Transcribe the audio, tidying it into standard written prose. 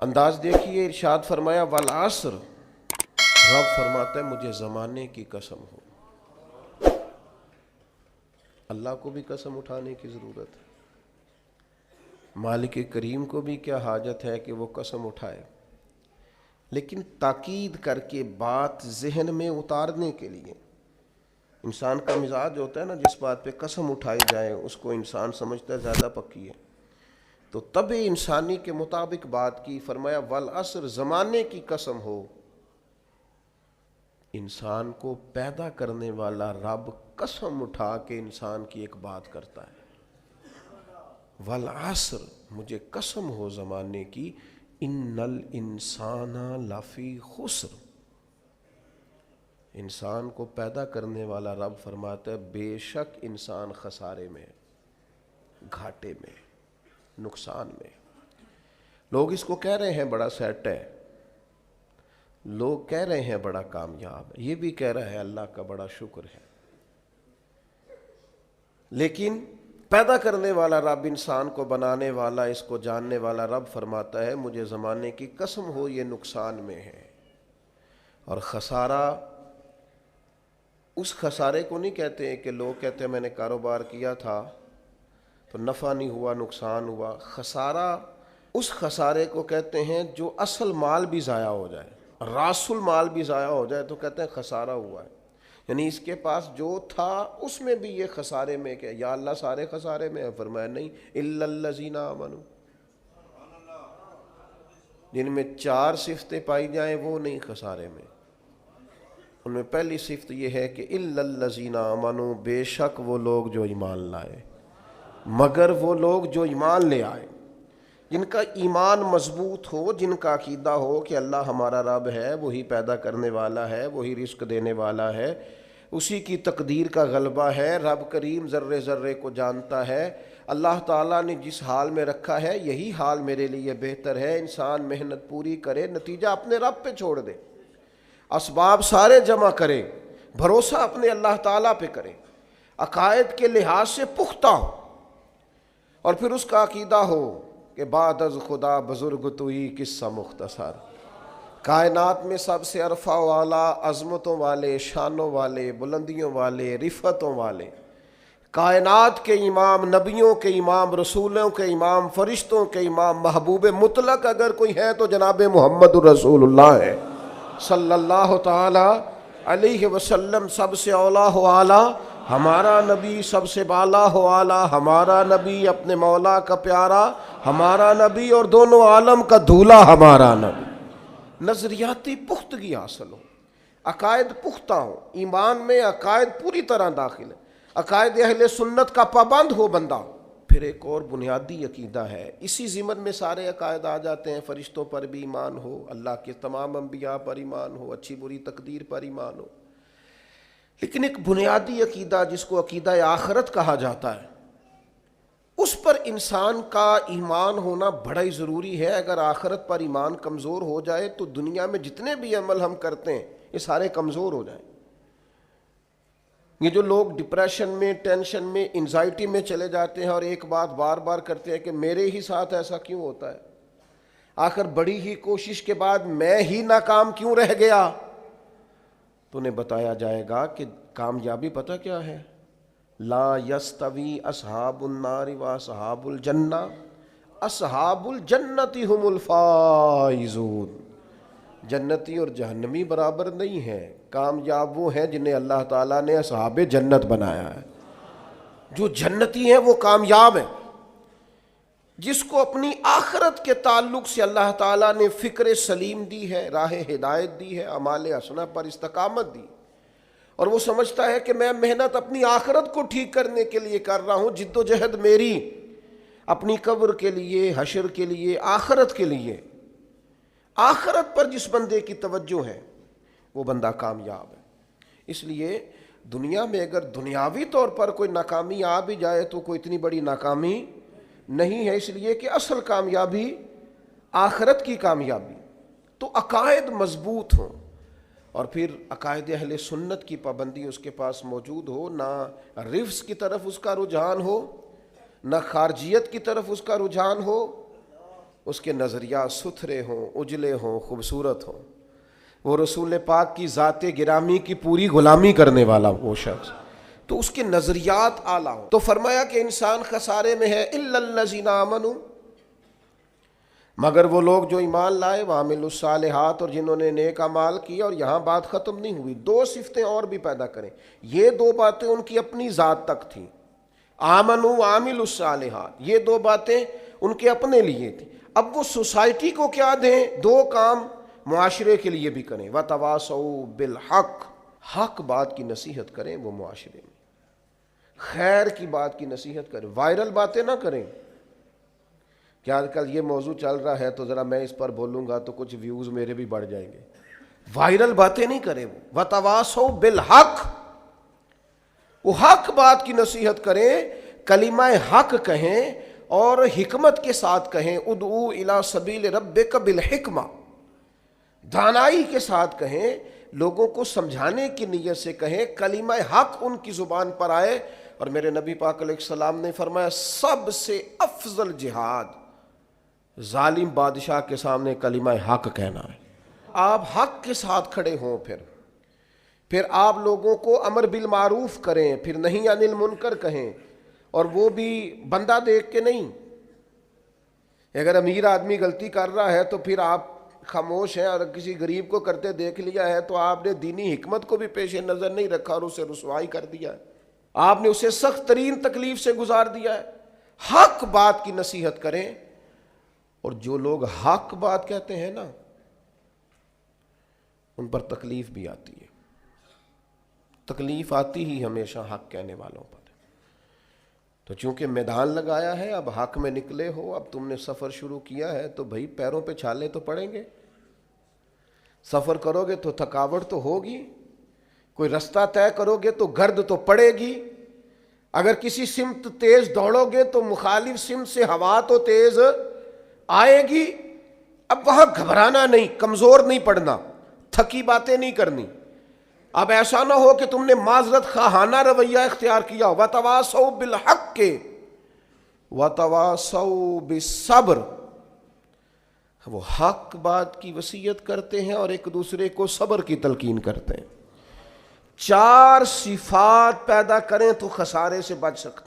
انداز دیکھیے، ارشاد فرمایا والعصر، رب فرماتا ہے مجھے زمانے کی قسم ہو۔ اللہ کو بھی قسم اٹھانے کی ضرورت ہے، مالک کریم کو بھی کیا حاجت ہے کہ وہ قسم اٹھائے، لیکن تاکید کر کے بات ذہن میں اتارنے کے لیے۔ انسان کا مزاج ہوتا ہے نا، جس بات پہ قسم اٹھائی جائے اس کو انسان سمجھتا ہے زیادہ پکی ہے، تو طبع انسانی کے مطابق بات کی، فرمایا والعصر، زمانے کی قسم ہو۔ انسان کو پیدا کرنے والا رب قسم اٹھا کے انسان کی ایک بات کرتا ہے، والعصر، مجھے قسم ہو زمانے کی، ان الانسان لفی خسر، انسان کو پیدا کرنے والا رب فرماتا ہے بے شک انسان خسارے میں، گھاٹے میں، نقصان میں۔ لوگ اس کو کہہ رہے ہیں بڑا سیٹ ہے، لوگ کہہ رہے ہیں بڑا کامیاب ہے، یہ بھی کہہ رہا ہے اللہ کا بڑا شکر ہے، لیکن پیدا کرنے والا رب، انسان کو بنانے والا، اس کو جاننے والا رب فرماتا ہے مجھے زمانے کی قسم ہو یہ نقصان میں ہے۔ اور خسارہ اس خسارے کو نہیں کہتے ہیں کہ لوگ کہتے ہیں میں نے کاروبار کیا تھا تو نفع نہیں ہوا، نقصان ہوا۔ خسارہ اس خسارے کو کہتے ہیں جو اصل مال بھی ضائع ہو جائے، راس المال بھی ضائع ہو جائے تو کہتے ہیں خسارہ ہوا ہے، یعنی اس کے پاس جو تھا اس میں بھی یہ خسارے میں کہ یا اللہ سارے خسارے میں ہے؟ فرمایا نہیں، الا الذین آمنوا، جن میں 4 صفتیں پائی جائیں وہ نہیں خسارے میں۔ ان میں پہلی صفت یہ ہے کہ الا الذین آمنوا، بے شک وہ لوگ جو ایمان لائے، مگر وہ لوگ جو ایمان لے آئے، جن کا ایمان مضبوط ہو، جن کا عقیدہ ہو کہ اللہ ہمارا رب ہے، وہی پیدا کرنے والا ہے، وہی رزق دینے والا ہے، اسی کی تقدیر کا غلبہ ہے، رب کریم ذرے ذرے کو جانتا ہے، اللہ تعالیٰ نے جس حال میں رکھا ہے یہی حال میرے لیے بہتر ہے۔ انسان محنت پوری کرے، نتیجہ اپنے رب پہ چھوڑ دے، اسباب سارے جمع کرے، بھروسہ اپنے اللہ تعالیٰ پہ کرے، عقائد کے لحاظ سے پختہ ہو، اور پھر اس کا عقیدہ ہو کہ بعد از خدا بزرگ توئی قصہ مختصر، کائنات میں سب سے عرفہ والا، عظمتوں والے، شانوں والے، بلندیوں والے، رفتوں والے، کائنات کے امام، نبیوں کے امام، رسولوں کے امام، فرشتوں کے امام، محبوب مطلق اگر کوئی ہے تو جناب محمد الرسول اللہ ہے صلی اللہ تعالی علیہ وسلم۔ سب سے اولا ہو اعلیٰ ہمارا نبی، سب سے بالا ہو اعلیٰ ہمارا نبی، اپنے مولا کا پیارا ہمارا نبی، اور دونوں عالم کا دھولا ہمارا نبی۔ نظریاتی پختگی حاصل ہو، عقائد پختہ ہو، ایمان میں عقائد پوری طرح داخل ہے، عقائد اہل سنت کا پابند ہو بندہ۔ پھر ایک اور بنیادی عقیدہ ہے، اسی ضمن میں سارے عقائد آ جاتے ہیں، فرشتوں پر بھی ایمان ہو، اللہ کے تمام انبیاء پر ایمان ہو، اچھی بری تقدیر پر ایمان ہو، لیکن ایک بنیادی عقیدہ جس کو عقیدہ آخرت کہا جاتا ہے، اس پر انسان کا ایمان ہونا بڑا ہی ضروری ہے۔ اگر آخرت پر ایمان کمزور ہو جائے تو دنیا میں جتنے بھی عمل ہم کرتے ہیں یہ سارے کمزور ہو جائیں۔ یہ جو لوگ ڈپریشن میں، ٹینشن میں، انزائٹی میں چلے جاتے ہیں اور ایک بات بار بار کرتے ہیں کہ میرے ہی ساتھ ایسا کیوں ہوتا ہے، آخر بڑی ہی کوشش کے بعد میں ہی ناکام کیوں رہ گیا، تو انہیں بتایا جائے گا کہ کامیابی پتہ کیا ہے؟ لا یستوی اصحاب النار و اصحاب الجنہ، اصحاب الجنت هم الفائزون، جنتی اور جہنمی برابر نہیں ہیں، کامیاب وہ ہیں جنہیں اللہ تعالیٰ نے اصحاب جنت بنایا ہے۔ جو جنتی ہیں وہ کامیاب ہیں، جس کو اپنی آخرت کے تعلق سے اللہ تعالیٰ نے فکر سلیم دی ہے، راہ ہدایت دی ہے، اعمال حسنہ پر استقامت دی، اور وہ سمجھتا ہے کہ میں محنت اپنی آخرت کو ٹھیک کرنے کے لیے کر رہا ہوں، جد و جہد میری اپنی قبر کے لیے، حشر کے لیے، آخرت کے لیے۔ آخرت پر جس بندے کی توجہ ہے وہ بندہ کامیاب ہے۔ اس لیے دنیا میں اگر دنیاوی طور پر کوئی ناکامی آ بھی جائے تو کوئی اتنی بڑی ناکامی نہیں ہے، اس لیے کہ اصل کامیابی آخرت کی کامیابی۔ تو عقائد مضبوط ہوں، اور پھر عقائد اہل سنت کی پابندی اس کے پاس موجود ہو، نہ رفض کی طرف اس کا رجحان ہو، نہ خارجیت کی طرف اس کا رجحان ہو، اس کے نظریات ستھرے ہوں، اجلے ہوں، خوبصورت ہوں، وہ رسول پاک کی ذات گرامی کی پوری غلامی کرنے والا وہ شخص، تو اس کے نظریات اعلیٰ ہوں۔ تو فرمایا کہ انسان خسارے میں ہے الا الذین آمنوا، مگر وہ لوگ جو ایمان لائے، وعملوا الصالحات، اور جنہوں نے نیک اعمال کیا۔ اور یہاں بات ختم نہیں ہوئی، دو صفتیں اور بھی پیدا کریں۔ یہ دو باتیں ان کی اپنی ذات تک تھیں، آمنوا وعملوا الصالحات، یہ دو باتیں ان کے اپنے لیے تھیں۔ اب وہ سوسائٹی کو کیا دیں؟ دو کام معاشرے کے لیے بھی کریں، وتواصوا بالحق، حق بات کی نصیحت کریں وہ معاشرے میں، خیر کی بات کی نصیحت کریں، وائرل باتیں نہ کریں۔ کیا آج کل یہ موضوع چل رہا ہے تو ذرا میں اس پر بولوں گا تو کچھ ویوز میرے بھی بڑھ جائیں گے، وائرل باتیں نہیں کریں وہ، وتواصوا بالحق، وہ حق بات کی نصیحت کریں، کلمہ حق کہیں اور حکمت کے ساتھ کہیں، ادعو الی سبیل ربک بالحکمہ، دانائی کے ساتھ کہیں، لوگوں کو سمجھانے کی نیت سے کہیں، کلمہ حق ان کی زبان پر آئے۔ اور میرے نبی پاک علیہ السلام نے فرمایا سب سے افضل جہاد ظالم بادشاہ کے سامنے کلمہ حق کہنا ہے۔ آپ حق کے ساتھ کھڑے ہوں، پھر آپ لوگوں کو امر بالمعروف کریں، پھر نہی عن المنکر کہیں، اور وہ بھی بندہ دیکھ کے نہیں۔ اگر امیر آدمی غلطی کر رہا ہے تو پھر آپ خاموش ہیں، اور کسی غریب کو کرتے دیکھ لیا ہے تو آپ نے دینی حکمت کو بھی پیش نظر نہیں رکھا اور اسے رسوائی کر دیا ہے، آپ نے اسے سخت ترین تکلیف سے گزار دیا ہے۔ حق بات کی نصیحت کریں، اور جو لوگ حق بات کہتے ہیں نا ان پر تکلیف بھی آتی ہے، تکلیف آتی ہی ہمیشہ حق کہنے والوں پر۔ تو چونکہ میدان لگایا ہے، اب حق میں نکلے ہو، اب تم نے سفر شروع کیا ہے تو بھائی پیروں پہ چھالے تو پڑیں گے، سفر کرو گے تو تھکاوٹ تو ہوگی، کوئی رستہ طے کرو گے تو گرد تو پڑے گی، اگر کسی سمت تیز دوڑو گے تو مخالف سمت سے ہوا تو تیز آئے گی۔ اب وہاں گھبرانا نہیں، کمزور نہیں پڑنا، تھکی باتیں نہیں کرنی۔ اب ایسا نہ ہو کہ تم نے معذرت خواہانہ رویہ اختیار کیا، وتواصوا بالحق وتواصوا بالصبر، وہ حق بات کی وصیت کرتے ہیں اور ایک دوسرے کو صبر کی تلقین کرتے ہیں۔ چار صفات پیدا کریں تو خسارے سے بچ سکتے ہیں۔